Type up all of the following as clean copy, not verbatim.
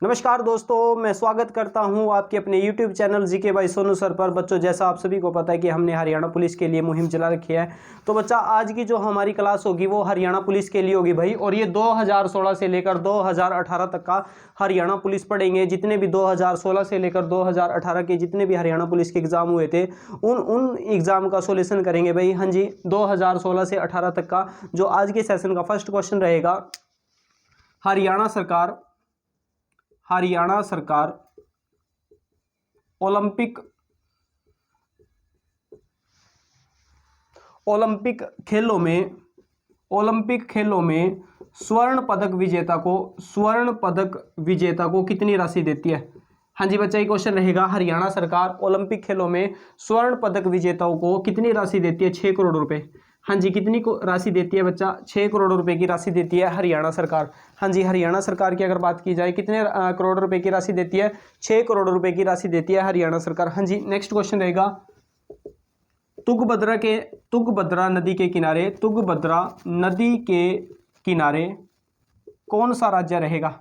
नमस्कार दोस्तों, मैं स्वागत करता हूं आपके अपने YouTube channel GK by Sonu sir पर। बच्चों, जैसा आप सभी को पता है कि हमने हरियाणा पुलिस के लिए मुहिम चला रखी है। तो बच्चा, आज की जो हमारी क्लास होगी वो हरियाणा पुलिस के लिए होगी भाई। और ये 2016 से लेकर 2018 तक का हरियाणा पुलिस पढ़ेंगे। जितने भी 2016 से लेकर 2018 के जितने भी हरियाणा पुलिस के एग्जाम हुए थे उन एग्जाम का सोल्यूशन करेंगे भाई। हाँ जी, 2016 से 18 तक का जो आज के सेशन का फर्स्ट क्वेश्चन रहेगा, हरियाणा सरकार ओलंपिक खेलों में स्वर्ण पदक विजेता को कितनी राशि देती है। हाँ जी बच्चा, ये क्वेश्चन रहेगा, हरियाणा सरकार ओलंपिक खेलों में स्वर्ण पदक विजेताओं को कितनी राशि देती है। 6 करोड़ रुपए। हाँ जी, कितनी को राशि देती है बच्चा। 6 करोड़ रुपए की राशि देती है हरियाणा सरकार। हाँ जी, हरियाणा सरकार की अगर बात की जाए कितने करोड़ रुपए की राशि देती है। 6 करोड़ रुपए की राशि देती है हरियाणा सरकार। हाँ जी, नेक्स्ट क्वेश्चन रहेगा, तुंगभद्रा नदी के किनारे कौन सा राज्य रहेगा।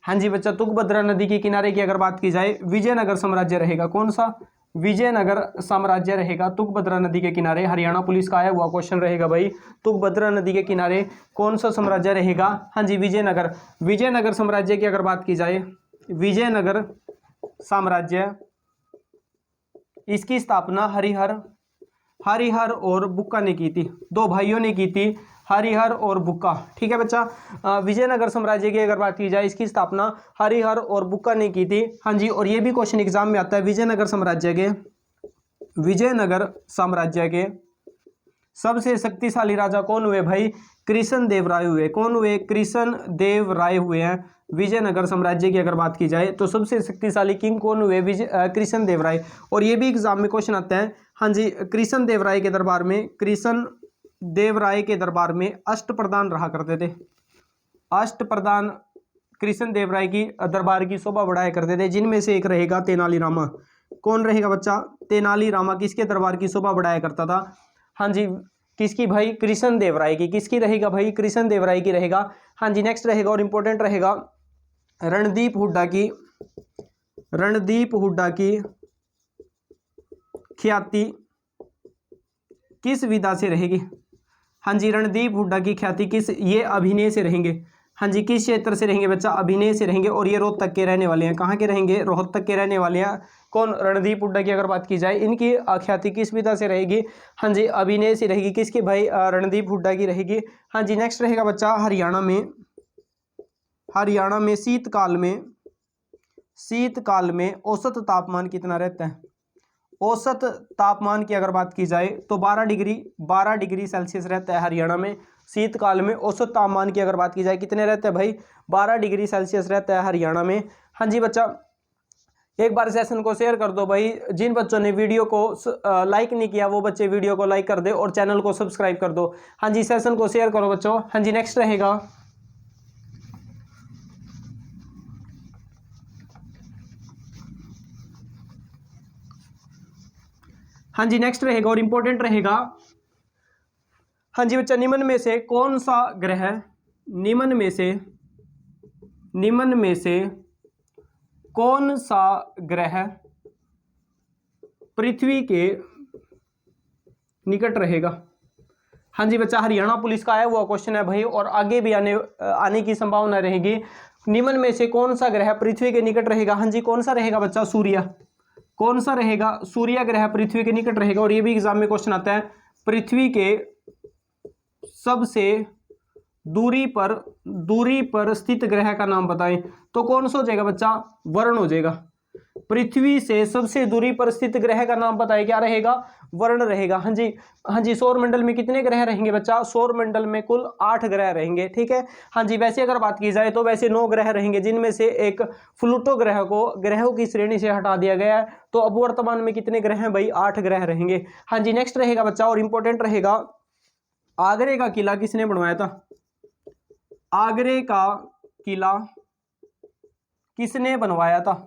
हाँ जी बच्चा, तुंगभद्रा नदी के किनारे की अगर बात की जाए विजयनगर साम्राज्य रहेगा। कौन सा। विजयनगर साम्राज्य रहेगा तुंगभद्रा नदी के किनारे। हरियाणा पुलिस का आया हुआ क्वेश्चन रहेगा भाई, तुंगभद्रा नदी के किनारे कौन सा साम्राज्य रहेगा। हाँ जी, विजयनगर साम्राज्य की अगर बात की जाए, विजयनगर साम्राज्य, इसकी स्थापना हरिहर और बुक्का ने की थी। दो भाइयों ने की थी, हरिहर और बुक्का। ठीक है बच्चा, विजयनगर साम्राज्य की अगर बात की जाए इसकी स्थापना हरिहर और बुक्का ने की थी। हाँ जी, और ये भी क्वेश्चन एग्जाम में आता है, विजयनगर साम्राज्य के सबसे शक्तिशाली राजा कौन हुए भाई। कृष्ण देव राय हुए। कौन हुए। कृष्ण देव राय हुए हैं। विजयनगर साम्राज्य की अगर बात की जाए तो सबसे शक्तिशाली किंग कौन हुए। कृष्ण देव राय। और ये भी एग्जाम में क्वेश्चन आता है। हाँ जी, कृष्ण देव राय के दरबार में अष्टप्रधान रहा करते थे। अष्टप्रधान कृष्ण देव राय की दरबार की शोभा बढ़ाया करते थे, जिनमें से एक रहेगा तेनालीरामा। कौन रहेगा बच्चा। तेनालीरामा किसके दरबार की शोभा बढ़ाया करता था। हाँ जी, किसकी भाई। कृष्ण देव राय की। किसकी रहेगा भाई। कृष्ण देव राय की रहेगा। हाँ जी, नेक्स्ट रहेगा और इंपॉर्टेंट रहेगा, रणदीप हुड्डा की ख्याति किस विधा से रहेगी। हाँ जी, रणदीप हुड्डा की ख्याति ये अभिनय से रहेंगे। हाँ जी, किस क्षेत्र से रहेंगे बच्चा। अभिनय से रहेंगे। और ये रोहतक के रहने वाले हैं। कहाँ के रहेंगे। रोहतक के रहने वाले हैं। कौन। रणदीप हुड्डा की अगर बात की जाए इनकी ख्याति किस विधा से रहेगी। हाँ जी, अभिनय से रहेगी। किसकी भाई। रणदीप हुड्डा की रहेगी। हाँ जी, नेक्स्ट रहेगा बच्चा, हरियाणा में शीतकाल में औसत तापमान कितना रहता है। औसत तापमान की अगर बात की जाए तो 12 डिग्री सेल्सियस रहता है हरियाणा में। शीतकाल में औसत तापमान की अगर बात की जाए कितने रहते हैं भाई। 12 डिग्री सेल्सियस रहता है हरियाणा में। हाँ जी बच्चा, एक बार सेशन को शेयर कर दो भाई। जिन बच्चों ने वीडियो को लाइक नहीं किया वो बच्चे वीडियो को लाइक कर दे और चैनल को सब्सक्राइब कर दो। हाँ जी, सेशन को शेयर करो बच्चों। हाँ जी, नेक्स्ट रहेगा, हाँ जी नेक्स्ट रहेगा और इंपॉर्टेंट रहेगा। हाँ जी बच्चा, निम्न में से कौन सा ग्रह पृथ्वी के निकट रहेगा। हाँ जी बच्चा, हरियाणा पुलिस का आया हुआ क्वेश्चन है भाई, और आगे भी आने की संभावना रहेगी। निम्न में से कौन सा ग्रह पृथ्वी के निकट रहेगा। हाँ जी, कौन सा रहेगा बच्चा। सूर्य। कौन सा रहेगा। सूर्य ग्रह पृथ्वी के निकट रहेगा। और ये भी एग्जाम में क्वेश्चन आता है, पृथ्वी के सबसे दूरी पर स्थित ग्रह का नाम बताएं। तो कौन सा हो जाएगा बच्चा। वरुण हो जाएगा। पृथ्वी से सबसे दूरी पर स्थित ग्रह का नाम बताएं। क्या रहेगा। वरुण रहेगा। हाँ जी, सौर मंडल में कितने ग्रह रहेंगे बच्चा। सौर मंडल में कुल 8 ग्रह रहेंगे। ठीक है। हाँ जी, वैसे अगर बात की जाए तो वैसे 9 ग्रह रहेंगे, जिनमें से एक प्लूटो ग्रह को ग्रहों की श्रेणी से हटा दिया गया है। तो अब वर्तमान में कितने ग्रह हैं भाई। 8 ग्रह रहेंगे। हाँ जी, नेक्स्ट रहेगा बच्चा और इंपॉर्टेंट रहेगा, आगरे का किला किसने बनवाया था। आगरे का किला किसने बनवाया था।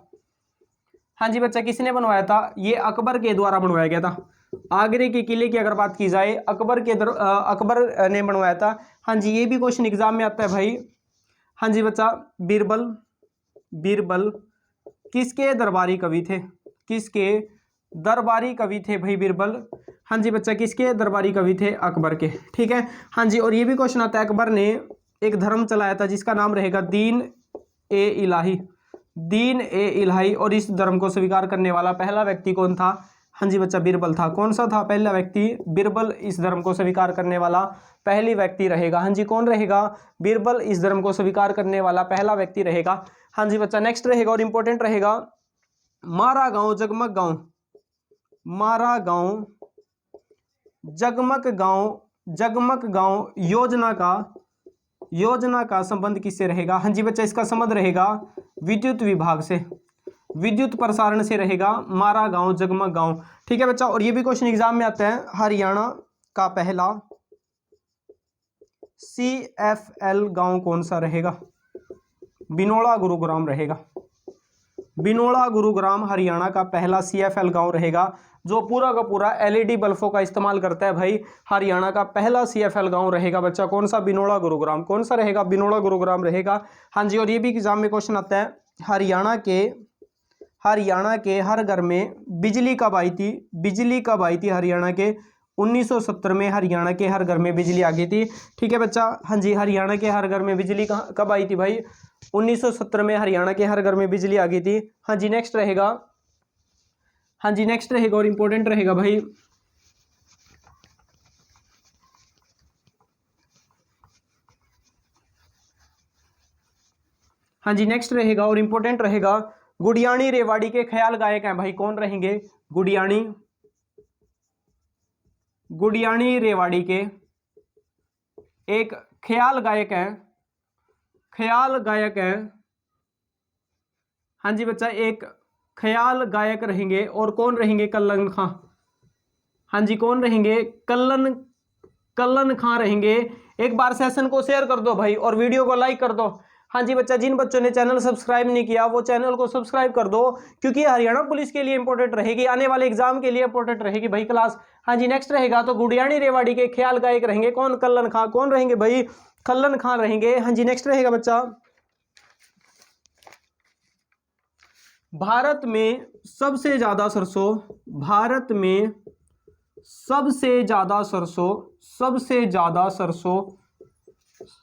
हाँ जी बच्चा, किसने बनवाया था। ये अकबर के द्वारा बनवाया गया था। आगरे के किले की अगर बात की जाए अकबर ने बनवाया था। हाँ जी, ये भी क्वेश्चन एग्जाम में आता है भाई। हाँ जी बच्चा, बीरबल किसके दरबारी कवि थे? किसके दरबारी कवि थे भाई बीरबल? हाँ जी बच्चा, किसके दरबारी कवि थे? अकबर के। ठीक है, हाँ जी। और ये भी क्वेश्चन आता है, अकबर ने एक धर्म चलाया था जिसका नाम रहेगा दीन ए इलाही। दीन ए इलाही। और इस धर्म को स्वीकार करने वाला पहला व्यक्ति कौन था? हाँ जी बच्चा, बीरबल था। कौन सा था पहला व्यक्ति? बीरबल इस धर्म को स्वीकार करने वाला पहली व्यक्ति रहेगा। हाँ जी, कौन रहेगा? बीरबल इस धर्म को स्वीकार करने वाला पहला व्यक्ति रहेगा। हाँ जी बच्चा, नेक्स्ट रहेगा और इंपॉर्टेंट रहेगा, मारा गांव जगमग गांव, मारा गांव जगमग गांव योजना का संबंध किससे रहेगा? हाँ जी बच्चा, इसका संबंध रहेगा विद्युत विभाग से, विद्युत प्रसारण से रहेगा, मारा गांव जगमग गांव। ठीक है बच्चा। और ये भी क्वेश्चन एग्जाम में आता है, हरियाणा का पहला CFL गांव कौन सा रहेगा? बिनोला गुरुग्राम रहेगा। बिनोला गुरुग्राम हरियाणा का पहला CFL गांव रहेगा, जो पूरा का पूरा LED बल्बों का इस्तेमाल करता है भाई। हरियाणा का पहला CFL गांव रहेगा बच्चा, कौन सा? बिनोला गुरुग्राम। कौन सा रहेगा? बिनोला गुरुग्राम रहेगा। हाँ जी। और ये भी एग्जाम में क्वेश्चन आता है, हरियाणा के हर घर में बिजली कब आई थी? बिजली कब आई थी हरियाणा के? 1970 में हरियाणा के हर घर में बिजली आ गई थी। ठीक है बच्चा। हाँ जी, हरियाणा के हर घर में बिजली कब आई थी भाई? 1970 में हरियाणा के हर घर में बिजली आ गई थी। हाँ जी, नेक्स्ट रहेगा, हाँ जी नेक्स्ट रहेगा और इंपॉर्टेंट रहेगा भाई, हाँ जी नेक्स्ट रहेगा और इंपॉर्टेंट रहेगा, गुडियानी रेवाड़ी के ख्याल गायक हैं भाई, कौन रहेंगे? गुडियानी रेवाड़ी के एक ख्याल गायक हैं, हाँ जी बच्चा, एक ख्याल गायक रहेंगे। और कौन रहेंगे? कल्लन खां। हाँ जी, कौन रहेंगे? कल्लन खां रहेंगे। एक बार सेशन को शेयर कर दो भाई और वीडियो को लाइक कर दो। हाँ जी बच्चा, जिन बच्चों ने चैनल सब्सक्राइब नहीं किया वो चैनल को सब्सक्राइब कर दो, क्योंकि हरियाणा पुलिस के लिए इंपॉर्टेंट रहेगी, आने वाले एग्जाम के लिए इंपॉर्टेंट रहेगी भाई क्लास। हाँ जी, नेक्स्ट रहेगा तो गुडियानी रेवाड़ी के ख्याल गायक रहेंगे कौन? कल्लन खां। कौन रहेंगे भाई? कल्लन खां रहेंगे। हाँ जी, नेक्स्ट रहेगा बच्चा, भारत में सबसे ज्यादा सरसों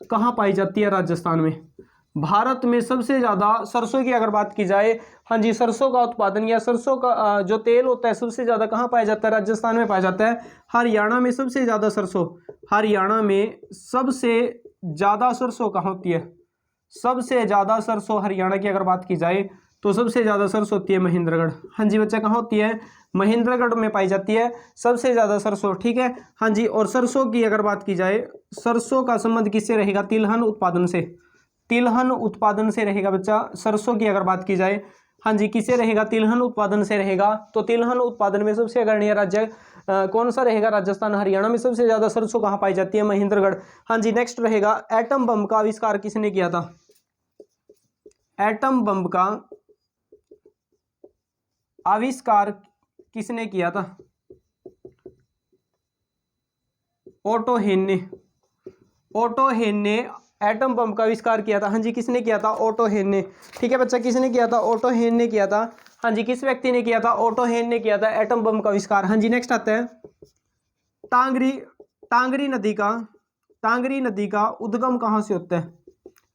कहाँ पाई जाती है? राजस्थान में। भारत में सबसे ज्यादा सरसों की अगर बात की जाए, हाँ जी, सरसों का उत्पादन या सरसों का जो तेल होता है सबसे ज्यादा कहाँ पाया जाता है? राजस्थान में पाया जाता है। हरियाणा में सबसे ज्यादा सरसों, हरियाणा में सबसे ज्यादा सरसों कहाँ होती है? सबसे ज्यादा सरसों हरियाणा की अगर बात की जाए तो सबसे ज्यादा सरसों होती है महेंद्रगढ़। हाँ जी बच्चा, कहाँ होती है? महेंद्रगढ़ में पाई जाती है सबसे ज्यादा सरसों। ठीक है, हाँ जी। और सरसों की अगर बात की जाए, सरसों का संबंध किससे रहेगा? तिलहन उत्पादन से, तिलहन उत्पादन से रहेगा बच्चा। सरसों की अगर बात की जाए, हाँ जी, किससे रहेगा? तिलहन उत्पादन से रहेगा। तो तिलहन उत्पादन में सबसे अग्रणी राज्य कौन सा रहेगा? राजस्थान। हरियाणा में सबसे ज्यादा सरसों कहाँ पाई जाती है? महेंद्रगढ़। हाँ जी, नेक्स्ट रहेगा, एटम बम का आविष्कार किसने किया था? एटम बम का आविष्कार किसने किया था? ओटो हेन ने एटम बम का आविष्कार किया था। हाँ जी, किसने किया था? ओटो हेन ने। ठीक है बच्चा, किसने किया था? ओटो हेन ने किया था। हाँ जी, किस व्यक्ति ने किया था? ओटो हेन ने किया था एटम बम का आविष्कार। हाँ जी, नेक्स्ट आता है, टांगरी नदी का उद्गम कहाँ से होता है?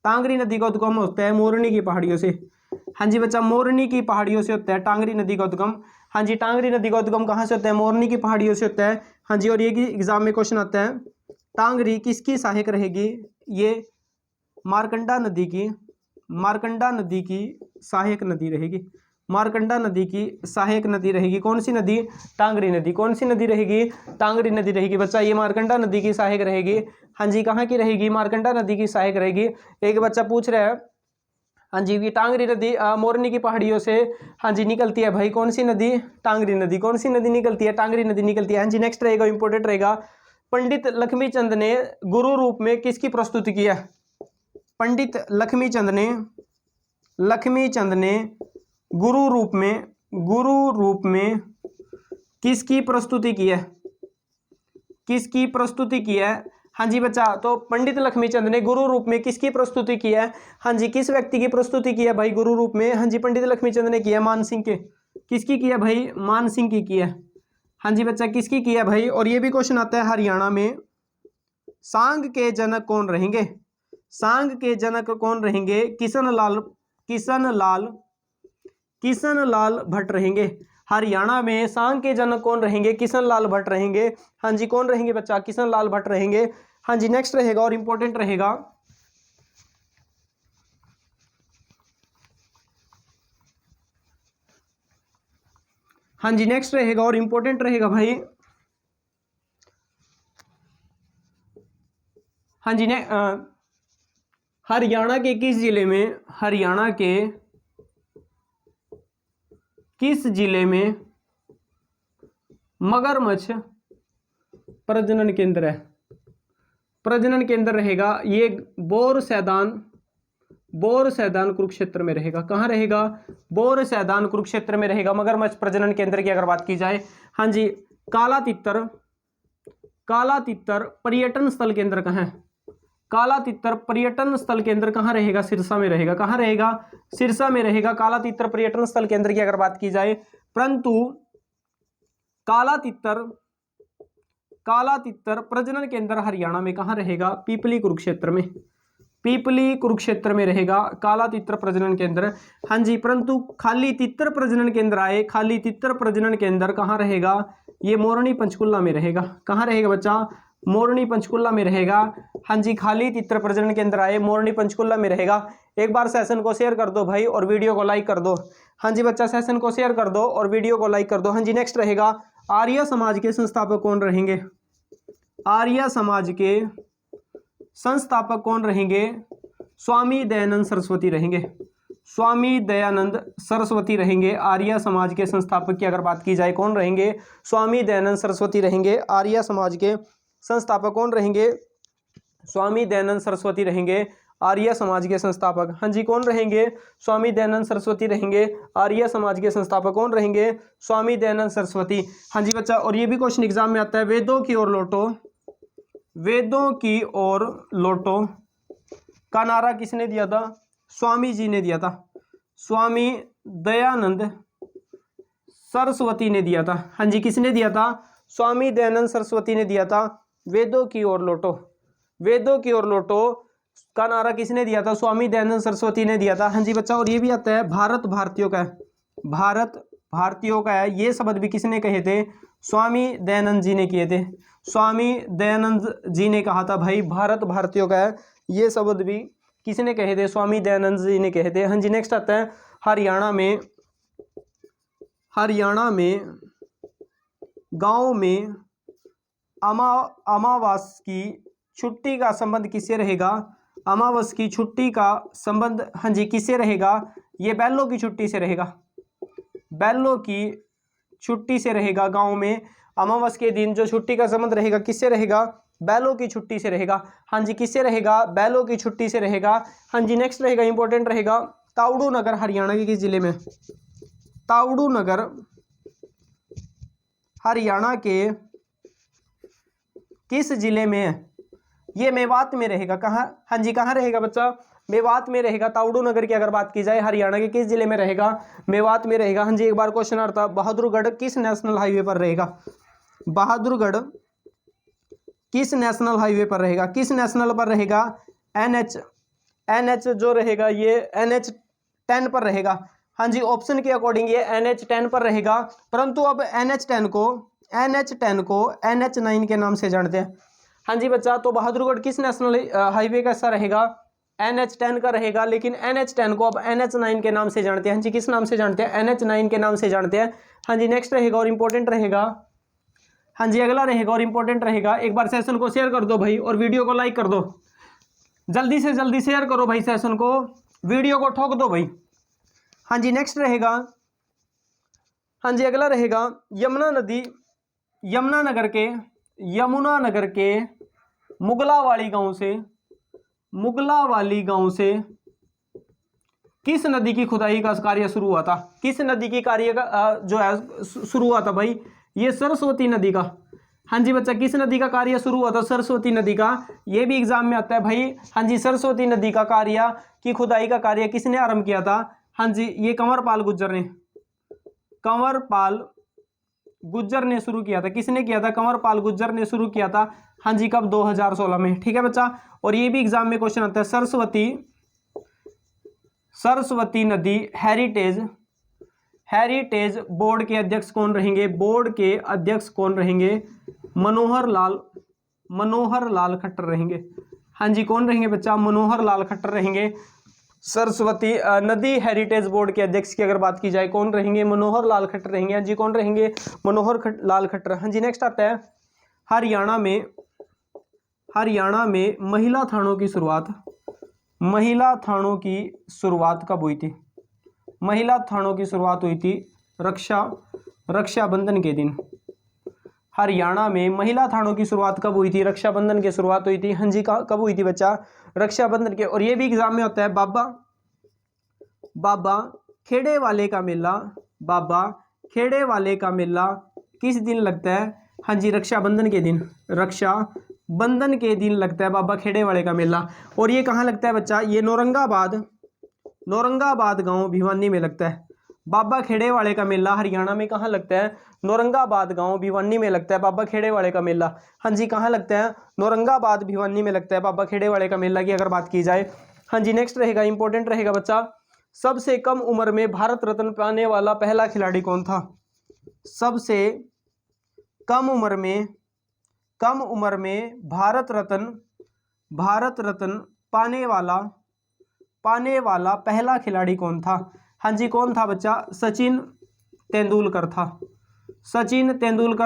टांगरी नदी का उद्गम होता है मोरनी की पहाड़ियों से। हाँ जी बच्चा, मोरनी की पहाड़ियों से होता है टांगरी नदी का उद्गम। हाँ जी, टांगरी नदी का उद्गम कहाँ से होता है? मोरनी की पहाड़ियों से होता है। हाँ जी, और ये एग्जाम में क्वेश्चन आता है, टांगरी किसकी सहायक रहेगी? ये मारकंडा नदी की सहायक नदी रहेगी। मारकंडा नदी की सहायक नदी रहेगी। कौन सी नदी? टांगरी नदी। कौन सी नदी रहेगी? टांगरी नदी रहेगी बच्चा, ये मारकंडा नदी की सहायक रहेगी। हाँ जी, कहाँ की रहेगी? मारकंडा नदी की सहायक रहेगी। एक बच्चा पूछ रहा है, हाँ जी, ये टांगरी नदी मोरनी की पहाड़ियों से हाँ जी निकलती है भाई, कौन सी नदी? टांगरी नदी। कौन सी नदी निकलती है? टांगरी नदी निकलती है। हाँ जी, नेक्स्ट रहेगा, इंपॉर्टेंट रहेगा, पंडित लक्ष्मीचंद ने गुरु रूप में किसकी प्रस्तुति की है? पंडित लक्ष्मीचंद ने गुरु रूप में किसकी प्रस्तुति की है? हाँ जी बच्चा, तो पंडित लक्ष्मीचंद ने गुरु रूप में किसकी प्रस्तुति की है? हाँ जी, किस व्यक्ति की प्रस्तुति की है भाई गुरु रूप में? हाँ जी, पंडित लक्ष्मीचंद ने किया मान सिंह के। किसकी की है भाई? मान सिंह की है। हाँ जी बच्चा, किसकी की है भाई? और ये भी क्वेश्चन आता है हरियाणा में, सांग के जनक कौन रहेंगे? सांग के जनक कौन रहेंगे? किशन लाल भट्ट रहेंगे। हरियाणा में सांग के जनक कौन रहेंगे? किशन लाल भट्ट रहेंगे। हाँ जी, कौन रहेंगे बच्चा? किशन लाल भट्ट रहेंगे। हाँ जी, नेक्स्ट रहेगा और इंपॉर्टेंट रहेगा, हाँ जी नेक्स्ट रहेगा और इंपॉर्टेंट रहेगा भाई, हाँ जी ने हरियाणा के किस जिले में, हरियाणा के किस जिले में मगरमच्छ प्रजनन केंद्र है? प्रजनन केंद्र रहेगा ये बोर सैदान कुरुक्षेत्र में रहेगा। कहाँ रहेगा? बोर सैदान कुरुक्षेत्र में रहेगा मगरमच्छ प्रजनन केंद्र की अगर बात की जाए। हाँ जी, काला तितर पर्यटन स्थल केंद्र कहाँ है? काला तितर पर्यटन स्थल केंद्र कहाँ रहेगा? सिरसा में रहेगा। कहाँ रहेगा? सिरसा में रहेगा काला तितर पर्यटन स्थल केंद्र की अगर बात की जाए। परंतु काला तितर प्रजनन केंद्र हरियाणा में कहाँ रहेगा? पीपली कुरुक्षेत्र में रहेगा काला तितर प्रजनन केंद्र। हाँ जी, परंतु खाली तितर प्रजनन केंद्र आए, खाली तितर प्रजनन केंद्र कहाँ रहेगा? ये मोरनी पंचकुला में रहेगा। कहाँ रहेगा बच्चा? मोरनी पंचकुला में रहेगा। हाँ जी, खाली तितर प्रजनन केंद्र आए, मोरनी पंचकुला में रहेगा। एक बार सेशन को शेयर कर दो भाई और वीडियो को लाइक कर दो। हाँ जी बच्चा, सेशन को शेयर कर दो और वीडियो को लाइक कर दो। हाँ जी, नेक्स्ट रहेगा, आर्य समाज के संस्थापक कौन रहेंगे? आर्य समाज के संस्थापक कौन रहेंगे? स्वामी दयानंद सरस्वती रहेंगे। स्वामी दयानंद सरस्वती रहेंगे आर्य समाज के संस्थापक की अगर बात की जाए। कौन रहेंगे? स्वामी दयानंद सरस्वती रहेंगे। आर्य समाज के संस्थापक कौन रहेंगे? स्वामी दयानंद सरस्वती रहेंगे आर्य समाज के संस्थापक। हाँ जी, कौन रहेंगे? स्वामी दयानंद सरस्वती रहेंगे आर्य समाज के संस्थापक। कौन रहेंगे? स्वामी दयानंद सरस्वती। हाँ जी बच्चा, और ये भी क्वेश्चन एग्जाम में आता है, वेदों की ओर लौटो का नारा किसने दिया था? स्वामी जी ने दिया था। स्वामी दयानंद सरस्वती ने दिया था। हाँ जी, किसने दिया था? स्वामी दयानंद सरस्वती ने दिया था। वेदों की ओर लौटो का नारा किसने दिया था? स्वामी दयानंद सरस्वती ने दिया था। हाँ जी बच्चा, और ये भी आता है, भारत भारतीयों का है, ये शब्द भी किसने कहे थे? स्वामी दयानंद जी ने किए थे। स्वामी दयानंद जी ने कहा था भाई भारत भारतीयों का है, ये शब्द भी किसने कहे थे? स्वामी दयानंद जी ने कहे थे। हाँ जी, नेक्स्ट आता है, हरियाणा में गांव में अमावस की छुट्टी का संबंध किससे रहेगा? अमावस की छुट्टी का संबंध, हाँ जी, किससे रहेगा? ये बैलों की छुट्टी से रहेगा। बैलों की छुट्टी से रहेगा। गांव में अमावस के दिन जो छुट्टी का संबंध रहेगा किससे रहेगा? बैलों की छुट्टी से रहेगा। हाँ जी, किससे रहेगा? बैलों की छुट्टी से रहेगा। हाँ जी, नेक्स्ट रहेगा, इंपॉर्टेंट रहेगा, ताउड़ू नगर हरियाणा के किस जिले में? ताउड़ू नगर हरियाणा के किस जिले में है? ये मेवात में रहेगा। कहाँ? हाँ जी, कहाँ रहेगा बच्चा? मेवात में रहेगा। ताउड़ू नगर की अगर बात की जाए हरियाणा के किस जिले में रहेगा? मेवात में रहेगा। हाँ जी, एक बार क्वेश्चन आता, बहादुरगढ़ किस नेशनल हाईवे पर रहेगा? बहादुरगढ़ किस नेशनल हाईवे पर रहेगा? किस नेशनल पर रहेगा? एनएच जो रहेगा ये NH 10 पर रहेगा। हाँ जी, ऑप्शन के अकॉर्डिंग ये NH 10 पर रहेगा, परंतु अब NH 10 को NH 9 के नाम से जानते हैं। हाँ जी बच्चा, तो बहादुरगढ़ किस नेशनल हाईवे का हिस्सा रहेगा? NH 10 का रहेगा, लेकिन NH 10 को अब NH 9 के नाम से जानते हैं। हाँ जी, किस नाम से जानते हैं? NH 9 के नाम से जानते हैं। हाँ जी, नेक्स्ट रहेगा और इंपॉर्टेंट रहेगा, हाँ जी अगला रहेगा और इंपॉर्टेंट रहेगा, एक बार सेशन को शेयर कर दो भाई और वीडियो को लाइक कर दो। जल्दी से जल्दी शेयर करो भाई सेशन को, वीडियो को ठोक दो भाई। हाँ जी, नेक्स्ट रहेगा, हाँ जी अगला रहेगा, यमुना नगर के मुगलावाली गांव से किस नदी की खुदाई का कार्य शुरू हुआ था? किस नदी की कार्य का जो है शुरू हुआ था भाई? ये सरस्वती नदी का। हाँ जी बच्चा, किस नदी का कार्य शुरू हुआ था? सरस्वती नदी का। ये भी एग्जाम में आता है भाई। हाँ जी, सरस्वती नदी का कार्य की खुदाई का कार्य किसने आरंभ किया था? हाँ जी, ये कंवरपाल गुर्जर ने, कंवरपाल गुर्जर ने शुरू किया था। किसने किया था? कंवरपाल गुर्जर ने शुरू किया था। हाँ जी, कब? 2016 में। ठीक है बच्चा। और ये भी एग्जाम में क्वेश्चन आता है, सरस्वती नदी हेरिटेज बोर्ड के अध्यक्ष कौन रहेंगे? बोर्ड के अध्यक्ष कौन रहेंगे? मनोहर लाल खट्टर रहेंगे। हाँ जी, कौन रहेंगे बच्चा? मनोहर लाल खट्टर रहेंगे। सरस्वती नदी हेरिटेज बोर्ड के अध्यक्ष की अगर बात की जाए, कौन रहेंगे? मनोहर लाल खट्टर रहेंगे। हाँ जी, कौन रहेंगे? लाल खट्टर। हाँ जी, नेक्स्ट आता है, हरियाणा में महिला थानों की शुरुआत कब हुई थी? महिला थानों की शुरुआत हुई थी रक्षाबंधन के दिन। हरियाणा में महिला थानों की शुरुआत कब हुई थी? रक्षाबंधन की शुरुआत हुई थी। हाँ जी, कब हुई थी बच्चा? रक्षाबंधन के। और ये भी एग्जाम में होता है, बाबा खेड़े वाले का मेला किस दिन लगता है? हाँ जी, रक्षाबंधन के दिन लगता है बाबा खेड़े वाले का मेला। और ये कहाँ लगता है बच्चा? ये नौरंगाबाद गांव भिवानी में लगता है। बाबा खेड़े वाले का मेला हरियाणा में कहाँ लगता है? नौरंगाबाद गांव भिवानी में लगता है बाबा खेड़े वाले का मेला। हाँ जी, कहाँ लगता है? नौरंगाबाद भिवानी में लगता है बाबा खेड़े वाले का मेला की अगर बात की जाए। हाँ जी, नेक्स्ट रहेगा, इंपॉर्टेंट रहेगा बच्चा, सबसे कम उम्र में भारत रत्न पाने वाला पहला खिलाड़ी कौन था? सबसे कम उम्र में भारत रत्न पाने वाला पहला खिलाड़ी कौन था? हाँ जी, कौन था बच्चा? सचिन तेंदुलकर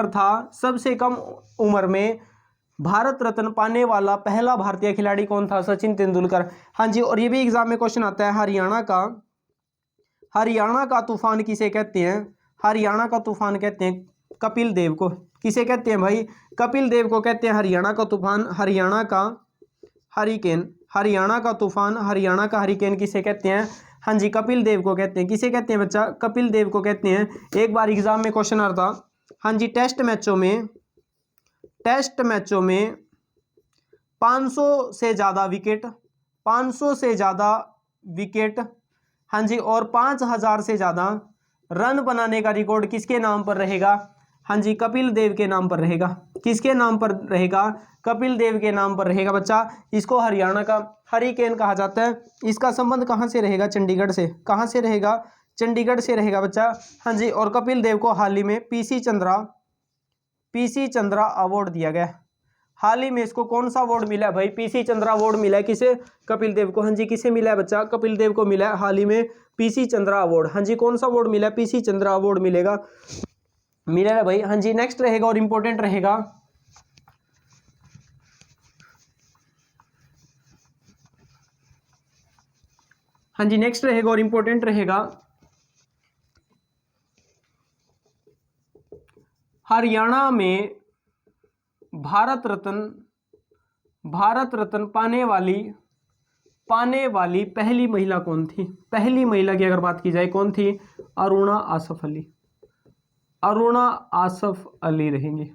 था। सबसे कम उम्र में भारत रत्न पाने वाला पहला भारतीय खिलाड़ी कौन था? सचिन तेंदुलकर। हाँ जी, और ये भी एग्जाम में क्वेश्चन आता है, हरियाणा का तूफान किसे कहते हैं? हरियाणा का तूफान कहते हैं कपिल देव को। किसे कहते हैं भाई? कपिल देव को कहते हैं हरियाणा का तूफान, हरियाणा का तूफान, हरियाणा का हरिकेन किसे कहते हैं? हाँ जी, कपिल देव को कहते हैं। किसे कहते हैं बच्चा? कपिल देव को कहते हैं। एक बार एग्जाम में क्वेश्चन आता, हाँ जी, टेस्ट मैचों में 500 से ज़्यादा विकेट, हाँ जी, और 5000 से ज़्यादा रन बनाने का रिकॉर्ड किसके नाम पर रहेगा? हाँ जी, कपिल देव के नाम पर रहेगा। किसके नाम पर रहेगा? कपिल देव के नाम पर रहेगा बच्चा। इसको हरियाणा का हरिकेन कहा जाता है। इसका संबंध कहाँ से रहेगा? चंडीगढ़ से। कहाँ से रहेगा? चंडीगढ़ से रहेगा बच्चा। हाँ जी, और कपिल देव को हाल ही में पीसी चंद्रा अवार्ड दिया गया। हाल ही में इसको कौन सा अवार्ड मिला है भाई? पीसी चंद्रा अवार्ड मिला है। किसे? कपिल देव को। हाँ जी, किसे मिला है बच्चा? कपिल देव को मिला है हाल ही में पीसी चंद्रा अवार्ड। हाँ जी, कौन सा अवार्ड मिला है? पीसी चंद्रा अवार्ड मिलेगा भाई। हाँ जी, नेक्स्ट रहेगा और इंपॉर्टेंट रहेगा, हाँ जी, नेक्स्ट रहेगा और इंपॉर्टेंट रहेगा, हरियाणा में भारत रत्न पाने वाली पहली महिला कौन थी? पहली महिला की अगर बात की जाए, कौन थी? अरुणा आसफ अली रहेंगी।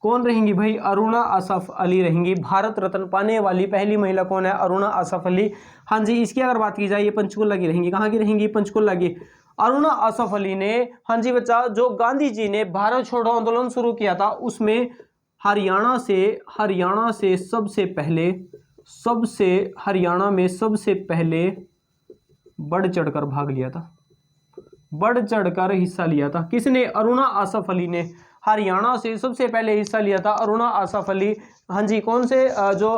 कौन रहेंगी भाई? अरुणा आसफ अली रहेंगी। भारत रत्न पाने वाली पहली महिला कौन है? अरुणा आसफ अली। हाँ जी, इसकी अगर बात की जाए, ये पंचकुला की रहेंगी। कहाँ की रहेंगी? पंचकुला की। अरुणा आसफ अली ने, हाँ जी बच्चा, जो गांधी जी ने भारत छोड़ो आंदोलन शुरू किया था, उसमें हरियाणा से हरियाणा में सबसे पहले बढ़ चढ़कर भाग लिया था, बढ़ चढ़कर हिस्सा लिया था। किसने? अरुणा आसफ अली ने। हरियाणा से सबसे पहले हिस्सा लिया था अरुणा आसफ अली। हाँ जी, कौन से? जो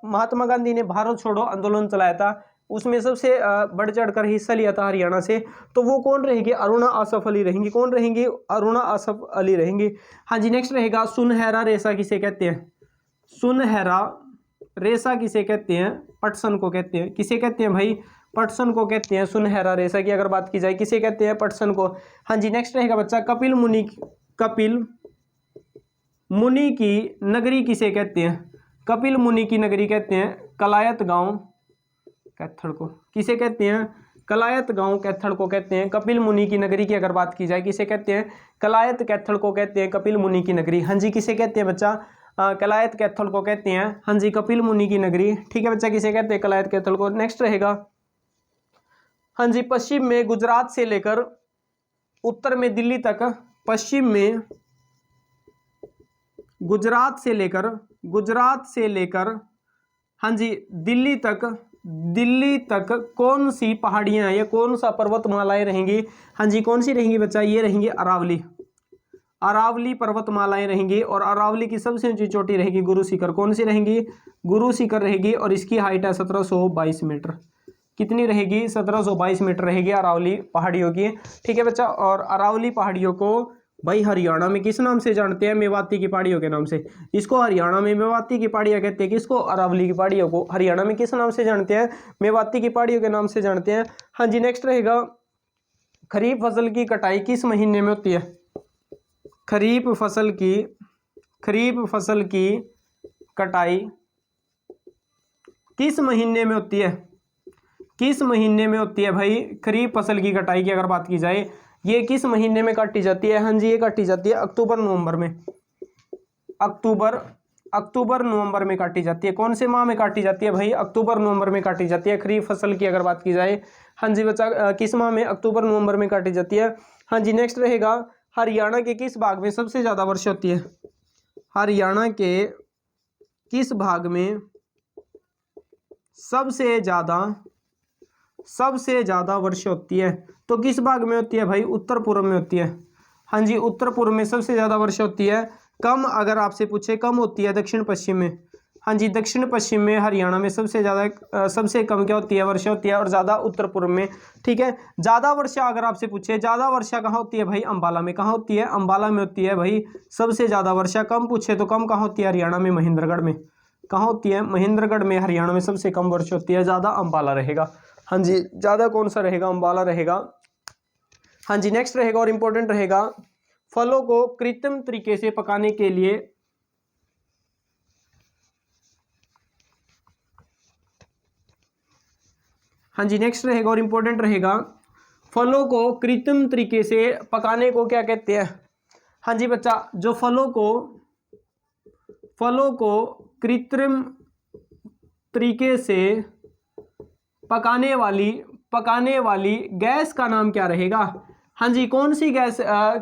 महात्मा गांधी ने भारत छोड़ो आंदोलन चलाया था, उसमें सबसे बढ़ चढ़कर हिस्सा लिया था हरियाणा से। तो वो कौन रहेगी? अरुणा आसफ अली रहेंगी। कौन रहेंगी? अरुणा आसफ अली रहेंगी। हाँ जी, नेक्स्ट रहेगा, सुनहरा रेशा किसे कहते हैं? सुनहरा रेशा किसे कहते हैं? पटसन को कहते हैं। किसे कहते हैं भाई? पटसन को कहते हैं। सुनहरा रेशा की अगर बात की जाए, किसे कहते हैं? पटसन को। हाँ जी, नेक्स्ट रहेगा बच्चा, कपिल मुनि की नगरी किसे कहते हैं? कपिल मुनि की नगरी कहते हैं कलायत गांव कैथड़ को। किसे कहते हैं? कलायत गांव कैथल को कहते हैं कपिल मुनि की नगरी की अगर बात की जाए, किसे कहते हैं? कलायत कैथल को कहते हैं कपिल मुनि की नगरी। हाँ जी, किसे कहते हैं बच्चा? कलायत कैथल को कहते हैं हाँ जी कपिल मुनि की नगरी। ठीक है बच्चा, किसे कहते हैं? कलायत कैथल को। नेक्स्ट रहेगा हाँ जी, पश्चिम में गुजरात से लेकर उत्तर में दिल्ली तक, पश्चिम में गुजरात से लेकर हाँ जी दिल्ली तक कौन सी पहाड़ियां या कौन सा पर्वतमालाएं रहेंगी? हाँ जी, कौन सी रहेंगी बच्चा? ये रहेंगी अरावली पर्वतमालाएं रहेंगी, और अरावली की सबसे ऊंची चोटी रहेगी गुरु शिखर। कौन सी रहेंगी? गुरु शिखर रहेगी, और इसकी हाइट है 1722 मीटर। कितनी रहेगी? 1722 मीटर रहेगी अरावली पहाड़ियों की। ठीक है बच्चा, और अरावली पहाड़ियों को भाई हरियाणा में किस नाम से जानते हैं? मेवाती की पहाड़ियों के नाम से। इसको हरियाणा में मेवाती की पहाड़ियां कहते हैं, किसको? अरावली की पहाड़ियों को। हरियाणा में किस नाम से जानते हैं? मेवाती की पहाड़ियों के नाम से जानते हैं। हाँ जी, नेक्स्ट रहेगा खरीफ फसल की कटाई किस महीने में होती है? खरीफ फसल की कटाई किस महीने में होती है? किस महीने में होती है भाई? खरीफ फसल की कटाई की अगर बात की जाए, ये किस महीने में काटी जाती है? हाँ जी, ये काटी जाती है अक्टूबर नवंबर में। अक्टूबर नवंबर में काटी जाती है। कौन से माह में काटी जाती है भाई? अक्टूबर नवंबर में काटी जाती है खरीफ फसल की अगर बात की जाए। हाँ जी बच्चा, किस माह में? अक्टूबर नवंबर में काटी जाती है। हाँ जी, नेक्स्ट रहेगा हरियाणा के किस भाग में सबसे ज्यादा वर्षा होती है? हरियाणा के किस भाग में सबसे ज्यादा वर्षा होती है? तो किस भाग में होती है भाई? उत्तर पूर्व में होती है। हाँ जी, उत्तर पूर्व में सबसे ज्यादा वर्षा होती है। कम अगर आपसे पूछे कम होती है दक्षिण पश्चिम में। हाँ जी, दक्षिण पश्चिम में हरियाणा में सबसे कम क्या होती है? वर्षा होती है, और ज्यादा उत्तर पूर्व में। ठीक है, ज्यादा वर्षा अगर आपसे पूछे, ज्यादा वर्षा कहाँ होती है भाई? अंबाला में। कहाँ होती है? अंबाला में होती है भाई सबसे ज्यादा वर्षा। कम पूछे तो कम कहाँ होती है? हरियाणा में महेंद्रगढ़ में। कहाँ होती है? महेंद्रगढ़ में। हरियाणा में सबसे कम वर्षा होती है, ज्यादा अंबाला रहेगा। हाँ जी, ज्यादा कौन सा रहेगा? अंबाला रहेगा। हाँ जी, नेक्स्ट रहेगा और इंपॉर्टेंट रहेगा फलों को कृत्रिम तरीके से पकाने के लिए हाँ जी, नेक्स्ट रहेगा और इंपॉर्टेंट रहेगा फलों को कृत्रिम तरीके से पकाने को क्या कहते हैं? हाँ जी बच्चा, जो फलों को कृत्रिम तरीके से पकाने वाली गैस का नाम क्या रहेगा? हाँ जी, कौन सी गैस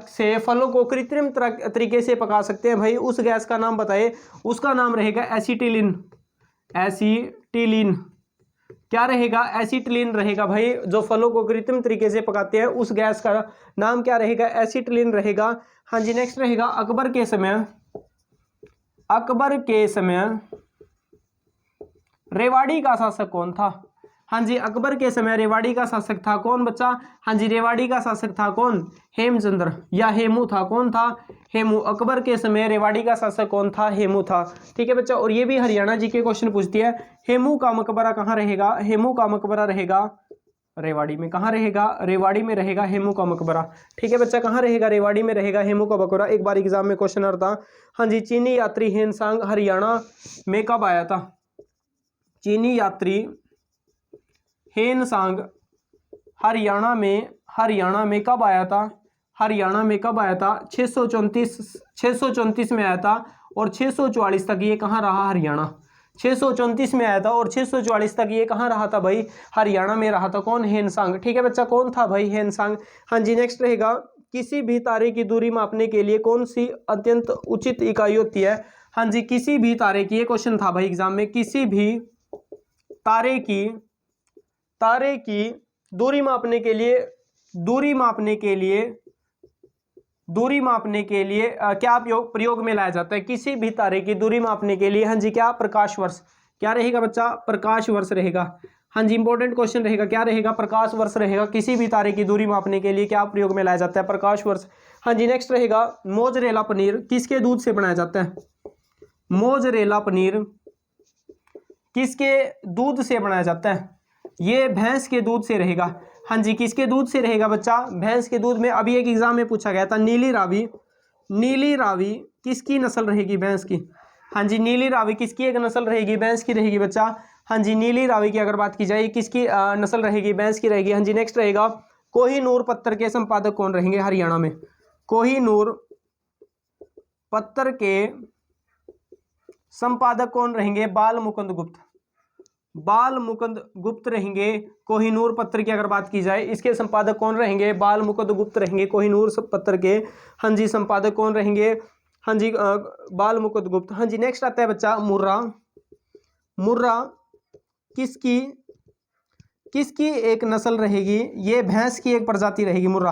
से फलों को कृत्रिम तरीके से पका सकते हैं भाई? उस गैस का नाम बताइए। उसका नाम रहेगा एसिटिलीन। क्या रहेगा? एसिटिलीन रहेगा भाई। जो फलों को कृत्रिम तरीके से पकाते हैं उस गैस का नाम क्या रहेगा? एसिटिलीन रहेगा। हाँ जी, नेक्स्ट रहेगा अकबर के समय रेवाड़ी का शासक कौन था? हाँ जी, अकबर के समय रेवाड़ी का शासक था कौन बच्चा? हाँ जी, रेवाड़ी का शासक था कौन? हेमचंद्र या हेमू था। कौन था? हेमू। अकबर के समय रेवाड़ी का शासक कौन था? हेमू था। ठीक है बच्चा, और ये भी हरियाणा जी के क्वेश्चन पूछती है। हेमू का मकबरा कहाँ रहेगा? हेमू का मकबरा रहेगा रेवाड़ी में। कहाँ रहेगा? रेवाड़ी में रहेगा हेमू का मकबरा। ठीक है बच्चा, कहाँ रहेगा? रेवाड़ी में रहेगा हेमू का मकबरा। एक बार एग्जाम में क्वेश्चन आता। हाँ जी, चीनी यात्री हेनसांग हरियाणा में कब आया था? चीनी यात्री हेनसांग हरियाणा में कब आया था? हरियाणा में कब आया था? 634 में आया था, और 644 तक ये कहाँ रहा? हरियाणा। 634 में आया था और 644 तक ये कहाँ रहा था भाई? हरियाणा में रहा था। कौन? हेनसांग। ठीक है बच्चा, कौन था भाई? हेनसांग। हाँ जी, नेक्स्ट रहेगा किसी भी तारे की दूरी मापने के लिए कौन सी अत्यंत उचित इकाई होती है? हाँ जी, किसी भी तारे की, ये क्वेश्चन था भाई एग्जाम में, किसी भी तारे की दूरी मापने के लिए क्या प्रयोग में लाया जाता है? किसी भी तारे की दूरी मापने के लिए हाँ जी, क्या? प्रकाश वर्ष। क्या रहेगा बच्चा? प्रकाश वर्ष रहेगा। हाँ जी, इंपॉर्टेंट क्वेश्चन रहेगा। क्या रहेगा? प्रकाश वर्ष रहेगा। किसी भी तारे की दूरी मापने के लिए क्या प्रयोग में लाया जाता है? प्रकाश वर्ष। हाँ जी, नेक्स्ट रहेगा मोजरेला पनीर किसके दूध से बनाया जाता है? मोजरेला पनीर किसके दूध से बनाया जाता है? ये भैंस के दूध से रहेगा। हाँ जी, किसके दूध से रहेगा बच्चा? भैंस के दूध में। अभी एक एग्जाम में पूछा गया था, नीली रावी किसकी नस्ल रहेगी? भैंस की। हाँ जी, नीली रावी किसकी एक नस्ल रहेगी? भैंस की रहेगी बच्चा। हाँ जी, नीली रावी की अगर बात की जाए किसकी नस्ल रहेगी, भैंस की रहेगी। हाँ जी, नेक्स्ट रहेगा कोहिनूर पत्तर के संपादक कौन रहेंगे हरियाणा में, कोहिनूर पत्तर के संपादक कौन रहेंगे, बाल मुकुंद गुप्त, बाल मुकुंद गुप्त रहेंगे कोहिनूर पत्र की अगर बात की जाए। इसके संपादक कौन रहेंगे, बाल मुकुंद गुप्त रहेंगे कोहिनूर पत्र के। हाँ जी, संपादक कौन रहेंगे, हाँ जी बाल मुकुंद गुप्त। हाँ जी, नेक्स्ट आता है बच्चा मुर्रा, मुर्रा किसकी किसकी एक नस्ल रहेगी, ये भैंस की एक प्रजाति रहेगी मुर्रा।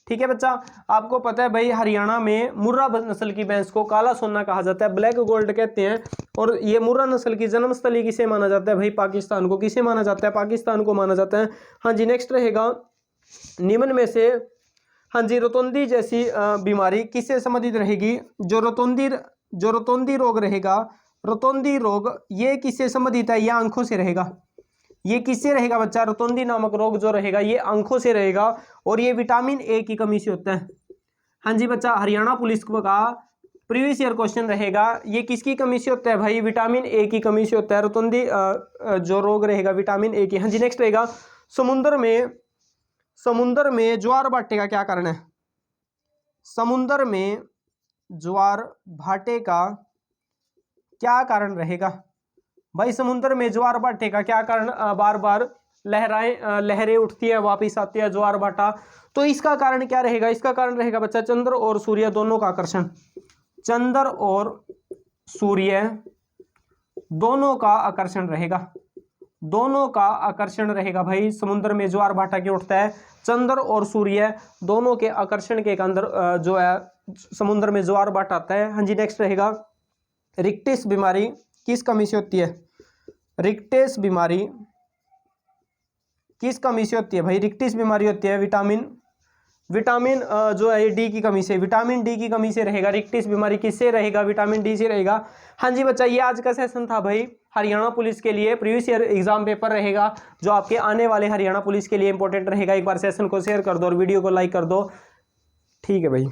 ठीक है बच्चा, आपको पता है भाई हरियाणा में मुर्रा नस्ल की भैंस को काला सोना कहा जाता है, ब्लैक गोल्ड कहते हैं। और ये मुर्रा नस्ल की जन्मस्थली किसे माना जाता है भाई, पाकिस्तान को। किसे माना जाता है, पाकिस्तान को माना जाता है। हाँ जी, नेक्स्ट रहेगा निम्न में से हाँ जी रोतोंदी जैसी बीमारी किससे संबंधित रहेगी, जो रोतोंदी रोग रहेगा, रोतोंदी रोग ये किससे संबंधित है, यह आंखों से रहेगा। ये किससे रहेगा बच्चा, रोतोंदी नामक रोग जो रहेगा ये आंखों से रहेगा और ये विटामिन ए की कमी से होता है। हाँ जी बच्चा, हरियाणा पुलिस का प्रीवियस ईयर क्वेश्चन रहेगा, ये किसकी कमी से होता है भाई, विटामिन ए की कमी से होता है रोतोंदी जो रोग रहेगा विटामिन ए की। हाँ जी, नेक्स्ट रहेगा समुद्र में ज्वार भाटे का क्या कारण है, समुद्र में ज्वार भाटे का क्या कारण रहेगा भाई, समुद्र में ज्वार भाटे का क्या कारण, बार बार लहरें उठती है वापिस आती है ज्वार भाटा, तो इसका कारण क्या रहेगा, इसका कारण रहेगा बच्चा चंद्र और सूर्य दोनों का आकर्षण, चंद्र और सूर्य दोनों का आकर्षण रहेगा, दोनों का आकर्षण रहेगा भाई। समुद्र में ज्वार भाटा क्यों उठता है, चंद्र और सूर्य दोनों के आकर्षण के अंदर जो है समुद्र में ज्वार भाटा आता है। हाँ जी, नेक्स्ट रहेगा रिक्टिस बीमारी किस कमी से होती है, रिक्टिस बीमारी किस कमी से होती है भाई, रिक्टिस बीमारी होती है विटामिन जो है डी की कमी से, विटामिन डी की कमी से रहेगा। रिक्टिस बीमारी किससे रहेगा, विटामिन डी से रहेगा। हाँ जी बच्चा, ये आज का सेशन था भाई हरियाणा पुलिस के लिए, प्रीवियस ईयर एग्जाम पेपर रहेगा जो आपके आने वाले हरियाणा पुलिस के लिए इंपॉर्टेंट रहेगा। एक बार सेशन को शेयर कर दो और वीडियो को लाइक कर दो। ठीक है भाई।